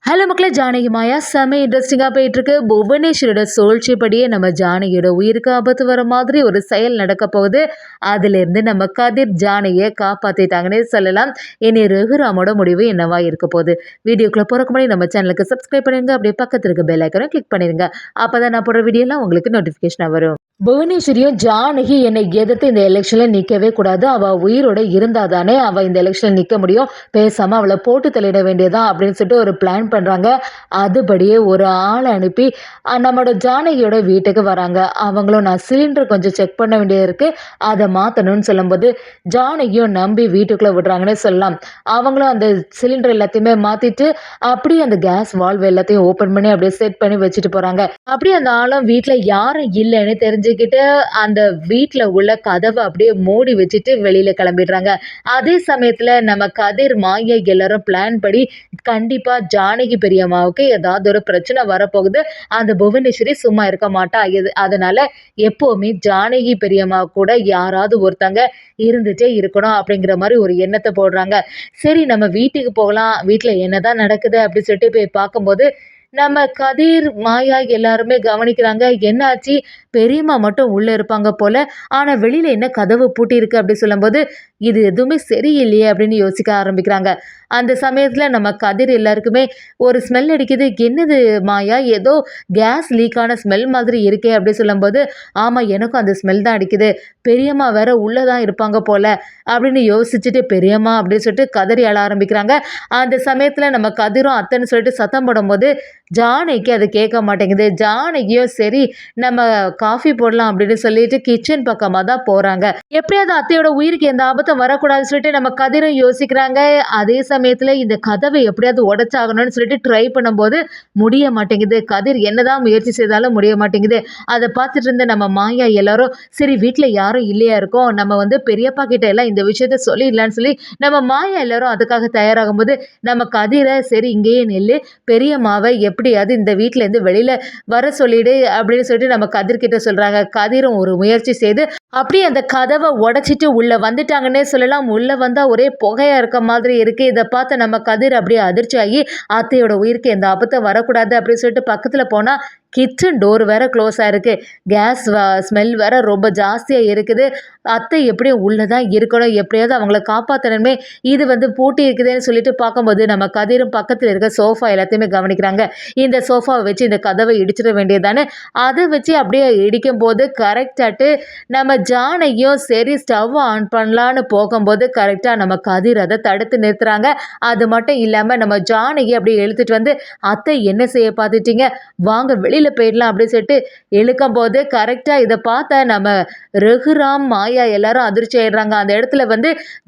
Hello மக்களே, ஜானகி மாயா செம்ம இன்ட்ரெஸ்டிங்காக போயிட்டுருக்கு. புவனேஸ்வரோட சூழ்ச்சிப்படியே நம்ம ஜானகியோட உயிருக்கு ஆபத்து வர மாதிரி ஒரு செயல் நடக்க போகுது. அதுலேருந்து நம்ம கதிர் ஜானகியை காப்பாற்றிட்டாங்கன்னே சொல்லலாம். இனி ரகுராமோட முடிவு என்னவா இருக்க போகுது? வீடியோக்குள்ளே போகிறக்கு முன்னாடி நம்ம சேனலுக்கு சப்ஸ்கிரைப் பண்ணிடுங்க. அப்படியே பக்கத்தில் இருக்க பெல் ஐக்கனை கிளிக் பண்ணிடுங்க. அப்போ தான் நான் போடுற வீடியோலாம் உங்களுக்கு நோட்டிஃபிகேஷனாக வரும். புவனேஸ்வரியும் ஜானகி என்னை எதிர்த்து இந்த எலெக்ஷனில் நிற்கவே கூடாது, அவள் உயிரோட இருந்தால் தானே அவள் இந்த எலெக்ஷனில் நிற்க முடியும், பேசாமல் அவளை போட்டு தள்ளிட வேண்டியதான் அப்படின்னு சொல்லிட்டு ஒரு பிளான் பண்ணுறாங்க. அதுபடியே ஒரு ஆளை அனுப்பி நம்மளோட ஜானகியோட வீட்டுக்கு வராங்க. அவங்களும் நான் சிலிண்டர் கொஞ்சம் செக் பண்ண வேண்டியது இருக்குது, அதை மாற்றணும்னு சொல்லும்போது ஜானகியும் நம்பி வீட்டுக்குள்ளே விடுறாங்கன்னு சொல்லலாம். அவங்களும் அந்த சிலிண்டர் எல்லாத்தையுமே மாற்றிட்டு அப்படியே அந்த கேஸ் வால்வ் எல்லாத்தையும் ஓப்பன் பண்ணி அப்படியே செட் பண்ணி வச்சுட்டு போகிறாங்க. அப்படியே அந்த ஆளும் வீட்டில் யாரும் இல்லைன்னு தெரிஞ்சுக்கிட்டு அந்த வீட்டில் உள்ள கதவை அப்படியே மூடி வச்சுட்டு வெளியில் கிளம்பிடுறாங்க. அதே சமயத்தில் நம்ம கதிர் மாயா எல்லாரும் பிளான் படி கண்டிப்பாக ஜானகி பெரியம்மாவுக்கு ஏதாவது ஒரு பிரச்சனை வரப்போகுது, அந்த புவனேஸ்வரி சும்மா இருக்க மாட்டா, அதனால எப்போவுமே ஜானகி பெரியம்மா கூட யாராவது ஒருத்தங்க இருந்துகிட்டே இருக்கணும் அப்படிங்கிற மாதிரி ஒரு எண்ணத்தை போடுறாங்க. சரி, நம்ம வீட்டுக்கு போகலாம், வீட்டில் என்னதான் நடக்குது அப்படின்னு சொல்லிட்டு போய் பார்க்கும்போது நம்ம கதிர் மாயா எல்லாருமே கவனிக்கிறாங்க. என்னாச்சு, பெரியம்மா மட்டும் உள்ளே இருப்பாங்க போல, ஆனால் வெளியில் என்ன கதவு பூட்டி இருக்கு அப்படி சொல்லும்போது இது எதுவுமே சரியில்லையே அப்படின்னு யோசிக்க ஆரம்பிக்கிறாங்க. அந்த சமயத்தில் நம்ம கதிர் எல்லாருக்குமே ஒரு ஸ்மெல் அடிக்குது. என்னது மாயா, ஏதோ கேஸ் லீக்கான ஸ்மெல் மாதிரி இருக்கே அப்படி சொல்லும்போது ஆமாம், எனக்கும் அந்த ஸ்மெல் தான் அடிக்குது, பெரியம்மா வேற உள்ளே தான் இருப்பாங்க போல அப்படின்னு யோசிச்சுட்டு பெரியம்மா அப்படின்னு சொல்லிட்டு கதறி அழ ஆரம்பிக்கிறாங்க. அந்த சமயத்தில் நம்ம கதிரும் அத்தைன்னு சொல்லிட்டு சத்தம் போடும்போது ஜானகிக்கு அது கேட்க மாட்டேங்குது. ஜானகியும் சரி நம்ம காஃபி போடலாம் அப்படின்னு சொல்லிட்டு கிச்சன் பக்கமாக தான் போகிறாங்க. எப்படியாவது அத்தையோட உயிருக்கு எந்த ஆபத்தும் வரக்கூடாதுன்னு சொல்லிட்டு நம்ம கதிரும் யோசிக்கிறாங்க. அதே சமயத்தில் இந்த கதவை எப்படியாவது உடைச்சாகணும்னு சொல்லிட்டு ட்ரை பண்ணும்போது முடிய மாட்டேங்குது. கதிர் என்னதான் முயற்சி செய்தாலும் முடிய மாட்டேங்குது. அதை பார்த்துட்டு இருந்த நம்ம மாயா எல்லாரும் சரி வீட்டில் யாரும் இல்லையா இருக்கோம், நம்ம பெரியப்பா கிட்ட எல்லாம் இந்த விஷயத்த சொல்லிடலான்னு சொல்லி நம்ம மாயா எல்லாரும் அதுக்காக தயாராகும்போது நம்ம கதிரை சரி இங்கேயே நெல்லு, பெரியம்மாவை எப்படியாவது இந்த வீட்டிலேருந்து வெளியில் வர சொல்லிடு அப்படின்னு சொல்லிட்டு நம்ம கதிர்கிட்ட சொல்கிறாங்க. கதிரும் ஒரு முயற்சி செய்து அப்படியே அந்த கதவை உடைச்சிட்டு உள்ளே வந்துட்டாங்கன்னே சொல்லலாம். உள்ளே வந்தால் ஒரே புகையாக இருக்க மாதிரி இருக்குது. இதை பார்த்து நம்ம கதிர் அப்படியே அதிர்ச்சி ஆகி அத்தையோட உயிருக்கு எந்த ஆபத்தும் வரக்கூடாது அப்படின்னு சொல்லிட்டு பக்கத்தில் போனால் கிச்சன் டோர் வேறு க்ளோஸ் ஆகிருக்கு, கேஸ் ஸ்மெல் வேறு ரொம்ப ஜாஸ்தியாக இருக்குது. அத்தை எப்படியும் உள்ளே தான் இருக்கணும், எப்படியாவது அவங்கள காப்பாற்றணுமே, இது பூட்டி இருக்குதுன்னு சொல்லிட்டு பார்க்கும்போது நம்ம கதிரும் பக்கத்தில் இருக்க சோஃபா எல்லாத்தையுமே கவனிக்கிறாங்க. இந்த சோஃபாவை வச்சு இந்த கதவை இடிச்சிட வேண்டியதானே, அதை வச்சு அப்படியே இடிக்கும் போது கரெக்டாட்டு நம்ம ஜானகியும் சரி ஸ்டவ் ஆன் பண்ணலான்னு போகும்போது கரெக்டாக நம்ம கதிர் அதை தடுத்து நிறுத்துறாங்க. அது மட்டும் இல்லாமல் நம்ம ஜானகி அப்படியே இழுத்துட்டு வந்து அத்தை என்ன செய்ய பார்த்துட்டீங்க, வாங்க வெளியில் போயிடலாம் அப்படின்னு சொல்லிட்டு இழுக்கும் போது கரெக்டாக இதை பார்த்த நம்ம ரகுராம் மாயா எல்லாரும் அதிர்ச்சி ஆயிடுறாங்க. அந்த இடத்துல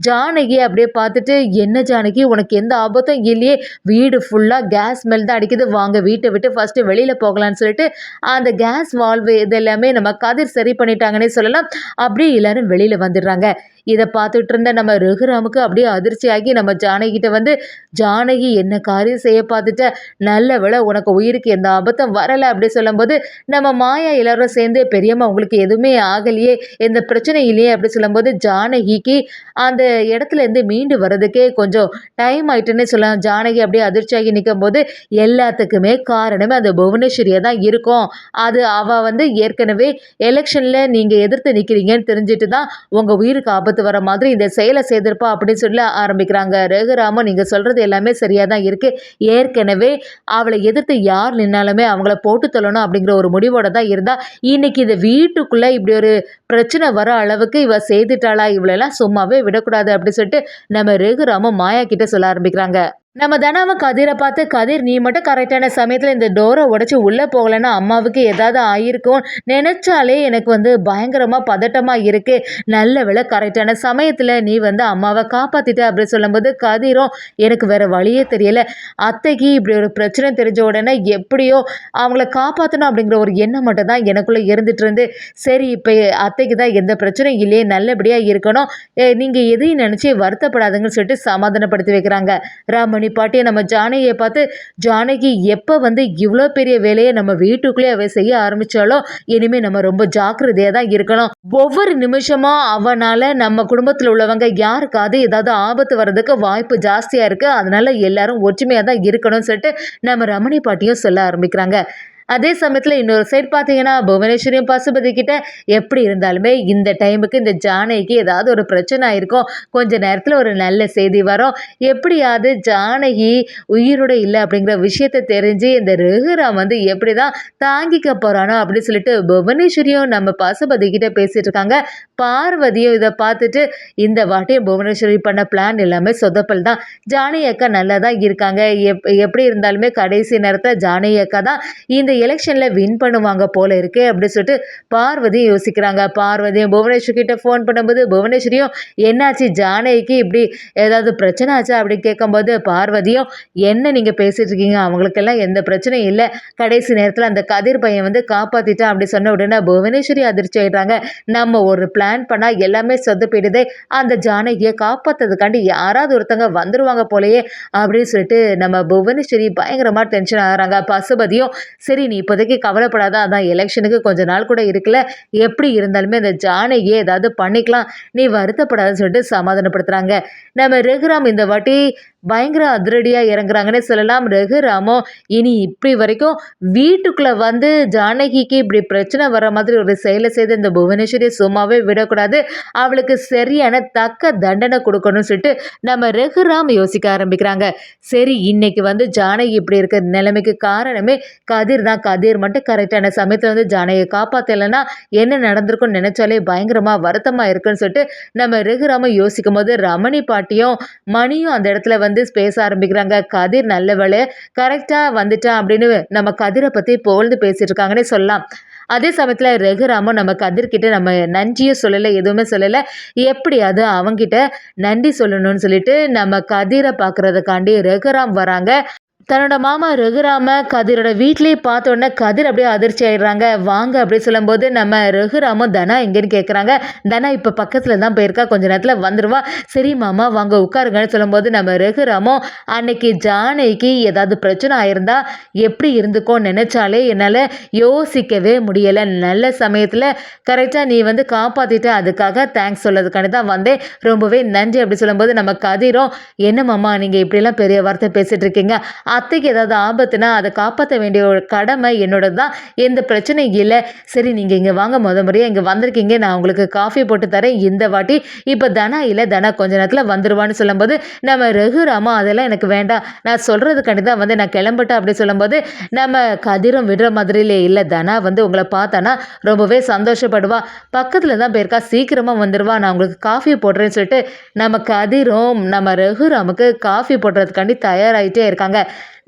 ஜானகி அப்படியே பார்த்துட்டு என்ன ஜானகி உனக்கு எந்த ஆபத்தும் இல்லையே, வீடு ஃபுல்லாக கேஸ் ஸ்மெல் தான் அடிக்குது, வாங்க வீட்டை விட்டு ஃபஸ்ட்டு வெளியில் போகலான்னு சொல்லிட்டு அந்த கேஸ் வால்வு இது எல்லாமே நம்ம கதிர் சரி பண்ணிட்டாங்கன்னே சொல்லலாம். அப்படியே எல்லாரும் வெளியில் வந்துடுறாங்க. இதை பார்த்துட்டு இருந்த நம்ம ரகுராமுக்கு அப்படியே அதிர்ச்சியாகி நம்ம ஜானகிட்ட ஜானகி என்ன காரியம் செய்ய பார்த்துட்ட, நல்ல வேளை உனக்கு உயிருக்கு எந்த ஆபத்தும் வரலை அப்படி சொல்லும்போது நம்ம மாயா எல்லாரும் சேர்ந்து பெரியம்மா உங்களுக்கு எதுவுமே ஆகலையே, எந்த பிரச்சனை இல்லையே அப்படி சொல்லும்போது ஜானகிக்கு அந்த இடத்துலேருந்து மீண்டு வர்றதுக்கே கொஞ்சம் டைம் ஆயிட்டுன்னு சொல்லலாம். ஜானகி அப்படியே அதிர்ச்சியாகி நிற்கும் போது எல்லாத்துக்குமே காரணமே அந்த புவனேஸ்வரியை தான் இருக்கும். அது அவள் ஏற்கனவே எலெக்ஷனில் நீங்கள் எதிர்த்து நிற்கிறீங்கன்னு தெரிஞ்சுட்டு தான் உங்கள் உயிருக்கு ஆபத்து வர மாதிரி இந்த செயலை செய்திருப்பா அப்படின்னு சொல்ல ஆரம்பிக்கிறாங்க. ரகுராமன் நீங்கள் சொல்கிறது எல்லாமே சரியாக தான் இருக்குது, ஏற்கனவே அவளை எதிர்த்து யார் நின்னாலுமே அவங்கள போட்டு தள்ளணும் அப்படிங்கிற ஒரு முடிவோட தான் இருந்தா, இன்னைக்கு இந்த வீட்டுக்குள்ளே இப்படி ஒரு பிரச்சனை வர அளவுக்கு இவ செய்துட்டாளா, இவளெல்லாம் சும்மாவே விடக்கூடாது அப்படின்னு சொல்லிட்டு நம்ம ரகுராமன் மாயா கிட்ட சொல்ல ஆரம்பிக்கிறாங்க. நம்ம தினமும் கதிரை பார்த்து கதிர் நீ மட்டும் கரெக்டான சமயத்தில் இந்த டோரை உடச்சி உள்ளே போகலைன்னா அம்மாவுக்கு ஏதாவது ஆகிருக்கும் நினச்சாலே எனக்கு பயங்கரமாக பதட்டமாக இருக்குது, நல்ல வேளை கரெக்டான சமயத்தில் நீ அம்மாவை காப்பாற்றிட்ட அப்படின்னு சொல்லும்போது கதிரும் எனக்கு வேறு வழியே தெரியலை, அத்தைக்கு இப்படி ஒரு பிரச்சனை தெரிஞ்ச உடனே எப்படியோ அவங்கள காப்பாற்றணும் அப்படிங்கிற ஒரு எண்ணம் மட்டும் தான் எனக்குள்ளே இருந்துட்டு இருந்து, சரி இப்போ அத்தைக்கு தான் எந்த பிரச்சனையும் இல்லையே, நல்லபடியாக இருக்கணும், நீங்கள் எதையும் நினச்சி வருத்தப்படாதுங்கன்னு சொல்லிட்டு சமாதானப்படுத்தி வைக்கிறாங்க. ராமன் ரமணி பாட்டியை நம்ம ஜானகியை பார்த்து, ஜானகி எப்போ வந்து இவ்வளோ பெரிய வேலையை நம்ம வீட்டுக்குள்ளேயே அவ செய்ய ஆரம்பிச்சாலோ இனிமே நம்ம ரொம்ப ஜாக்கிரதையாக தான் இருக்கணும். ஒவ்வொரு நிமிஷமும் அவனால நம்ம குடும்பத்தில் உள்ளவங்க யாருக்காவது ஏதாவது ஆபத்து வர்றதுக்கு வாய்ப்பு ஜாஸ்தியாக இருக்குது. அதனால எல்லாரும் ஒற்றுமையாக தான் இருக்கணும்னு சொல்லிட்டு நம்ம ரமணி பாட்டியும் சொல்ல ஆரம்பிக்கிறாங்க. அதே சமயத்தில் இன்னொரு சைட் பார்த்தீங்கன்னா புவனேஸ்வரியும் பசுபதி கிட்ட எப்படி இருந்தாலுமே இந்த டைமுக்கு இந்த ஜானகிக்கு ஏதாவது ஒரு பிரச்சனை ஆயிருக்கும், கொஞ்ச நேரத்தில் ஒரு நல்ல செய்தி வரும், எப்படியாவது ஜானகி உயிரோட இல்லை அப்படிங்கிற விஷயத்த தெரிஞ்சு இந்த ரகுராம் வந்து எப்படி தான் தாங்கிக்க போறானோ அப்படின்னு சொல்லிட்டு புவனேஸ்வரியும் நம்ம பசுபதி கிட்ட பேசிட்டு இருக்காங்க. பார்வதியும் இதை பார்த்துட்டு இந்த வாட்டியும் புவனேஸ்வரி பண்ண பிளான் எல்லாமே சொதப்பல் தான், ஜானகி அக்கா நல்லா தான் இருக்காங்க, எப்படி இருந்தாலுமே கடைசி நேரத்தில் ஜானகி அக்கா தான் இந்த எலெக்ஷனில் வின் பண்ணுவாங்க போல இருக்கு அப்படின்னு சொல்லிட்டு பார்வதியும் யோசிக்கிறாங்க. பார்வதியும் புவனேஸ்வரி கிட்ட ஃபோன் பண்ணும்போது புவனேஸ்வரியும் என்னாச்சு ஜானகிக்கு இப்படி ஏதாவது பிரச்சனை ஆச்சா அப்படின்னு கேட்கும்போது பார்வதியும் என்ன நீங்கள் பேசிட்டு இருக்கீங்க, அவங்களுக்கெல்லாம் எந்த பிரச்சனையும் இல்லை, கடைசி நேரத்தில் அந்த கதிர் பையன் வந்து காப்பாற்றிட்டான் அப்படி சொன்ன உடனே புவனேஸ்வரி அதிர்ச்சி ஆயிடுறாங்க. நம்ம ஒரு பிளான் பண்ணால் எல்லாமே சொதப்பிடுதே, அந்த ஜானகியை காப்பாற்றுறதுக்காண்டி யாராவது ஒருத்தங்க வந்துருவாங்க போலயே அப்படின்னு சொல்லிட்டு நம்ம புவனேஸ்வரி பயங்கரமாக டென்ஷன் ஆகிறாங்க. பசுபதியும் சரி நீ இப்போதைக்கு கவலைப்படாத, அதான் எலெக்ஷனுக்கு கொஞ்ச நாள் கூட இருக்குல்ல, எப்படி இருந்தாலுமே அந்த ஜானகியை ஏதாவது பண்ணிக்கலாம், நீ வருத்தப்படாதுன்னு சொல்லிட்டு சமாதானப்படுத்துகிறாங்க. நம்ம ரகுராம் இந்த வாட்டி பயங்கர அதிரடியாக இறங்குறாங்கன்னு சொல்லலாம். ரகுராமோ இனி இப்படி வரைக்கும் வீட்டுக்குள்ளே வந்து ஜானகிக்கு இப்படி பிரச்சனை வர மாதிரி ஒரு செயலை செய்து இந்த புவனேஸ்வரியை சும்மாவே விடக்கூடாது, அவளுக்கு சரியான தக்க தண்டனை கொடுக்கணும்னு சொல்லிட்டு நம்ம ரகுராம் யோசிக்க ஆரம்பிக்கிறாங்க. சரி இன்னைக்கு வந்து ஜானகி இப்படி இருக்க நிலைமைக்கு காரணமே கதிர் தான், கதிர் மட்டும் கரெக்டான சமயத்தில் வந்து ஜானகியை காப்பாற்றலைன்னா என்ன நடந்திருக்கும்னு நினைச்சாலே பயங்கரமாக வருத்தமாக இருக்குன்னு சொல்லிட்டு நம்ம ரகுராம யோசிக்கும் போது ரமணி பாட்டியும் மணியும் அந்த இடத்துல வந்து பேச ஆரம்பிக்கிறாங்க. கதிர் நல்ல வேலை கரெக்டாக வந்துட்டான் அப்படின்னு நம்ம கதிரை பற்றி புகழ்ந்து பேசிட்டு இருக்காங்கன்னே சொல்லலாம். அதே சமயத்தில் ரகுராமும் நம்ம கதிர்கிட்ட நம்ம நன்றியும் சொல்லலை, எதுவுமே சொல்லலை, எப்படியாவது அவங்கிட்ட நன்றி சொல்லணும்னு சொல்லிட்டு நம்ம கதிரை பார்க்குறதுக்காண்டி ரகுராம் வராங்க. தன்னோட மாமா ரகுராம கதிரோட வீட்லேயே பார்த்த உடனே கதிர் அப்படியே அதிர்ச்சி ஆயிடுறாங்க. வாங்க அப்படின்னு சொல்லும்போது நம்ம ரகுராமும் தனா எங்கேன்னு கேட்குறாங்க. தனா இப்போ பக்கத்தில் தான் போயிருக்கா, கொஞ்ச நேரத்தில் வந்துடுவா, சரி மாமா வாங்க உட்காருங்கன்னு சொல்லும்போது நம்ம ரகுராமும் அன்னைக்கு ஜானகிக்கு ஏதாவது பிரச்சனை ஆயிருந்தா எப்படி இருந்துக்கோன்னு நினச்சாலே என்னால் யோசிக்கவே முடியலை, நல்ல சமயத்தில் கரெக்டாக நீ வந்து காப்பாற்றிட்ட, அதுக்காக தேங்க்ஸ் சொல்லதுக்காண்டி தான் வந்தேன், ரொம்பவே நன்றி அப்படி சொல்லும்போது நம்ம கதிரும் என்ன மாமா நீங்கள் இப்படிலாம் பெரிய வார்த்தை பேசிகிட்டு இருக்கீங்க, அத்தைக்கு ஏதாவது ஆபத்துனா அதை காப்பாற்ற வேண்டிய ஒரு கடமை என்னோட தான், எந்த பிரச்சனையும் இல்லை, சரி நீங்கள் இங்கே வாங்க, முறையாக இங்கே வந்திருக்கீங்க, நான் உங்களுக்கு காஃபி போட்டு தரேன் இந்த வாட்டி, இப்போ தனா இல்லை, தனா கொஞ்ச நேரத்தில் வந்துடுவான்னு சொல்லும்போது நம்ம ரகுராமா அதெல்லாம் எனக்கு வேண்டாம், நான் சொல்கிறதுக்காண்டி தான் வந்து நான் கிளம்பிட்டேன் அப்படி சொல்லும்போது நம்ம கதிரும் விடுற மாதிரிலே இல்லை, தனா வந்து உங்களை பார்த்தானா ரொம்பவே சந்தோஷப்படுவா, பக்கத்தில் தான் போயிருக்கா, சீக்கிரமாக வந்துடுவா, நான் உங்களுக்கு காஃபி போடுறேன்னு சொல்லிட்டு நம்ம கதிரும் நம்ம ரகுராமுக்கு காஃபி போடுறதுக்காண்டி தயாராகிட்டே இருக்காங்க.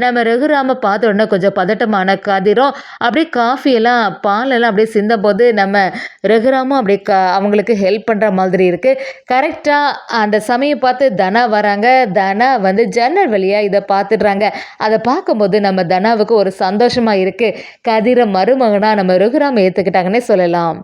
நம்ம ரகுராம பார்த்த உடனே கொஞ்சம் பதட்டமான கதிரும் அப்படியே காஃபியெல்லாம் பாலெல்லாம் அப்படியே சிந்தும் போது நம்ம ரகுராமும் அப்படியே அவங்களுக்கு ஹெல்ப் பண்ணுற மாதிரி இருக்குது. கரெக்டாக அந்த சமயம் பார்த்து தனா வராங்க. தனா வந்து ஜன்னல் வழியாக இதை பார்த்துடுறாங்க. அதை பார்க்கும்போது நம்ம தனாவுக்கு ஒரு சந்தோஷமாக இருக்குது, கதிரை மருமகனாக நம்ம ரகுராம் ஏற்றுக்கிட்டாங்கன்னே சொல்லலாம்.